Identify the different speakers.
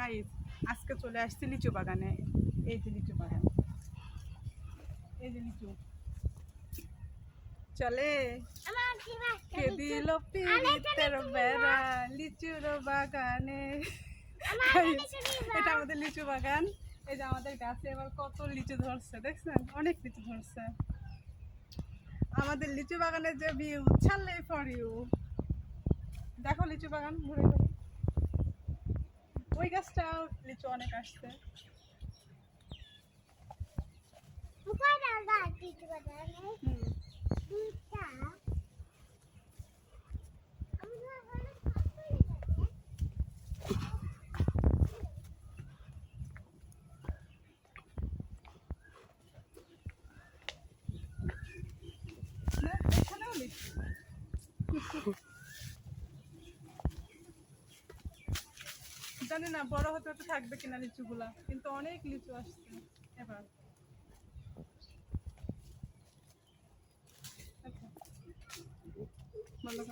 Speaker 1: Guys আজকে চলে আসছি লিচু বাগানে। এই যে লিচু বাগান, এই যে লিচু চলে কে দিল পিরিতের বেড়া লিচুর বাগানে। এটা আমাদের লিচু বাগান। এই যে আমাদের গাছে এবার কত লিচু ধরছে, দেখছেন? অনেক লিচু ধরছে। আমাদের লিচু বাগানের যে ভিউ, ছাড়লে ফর ইউ। দেখো লিচু বাগান ঘুরে ঘুরে। ওই গাছটাও লিচু অনেক আসছে। জানি না বড় হতে হতে থাকবে কিনা লিচুগুলা, কিন্তু অনেক লিচু আসছে এবার। আচ্ছা, বলো।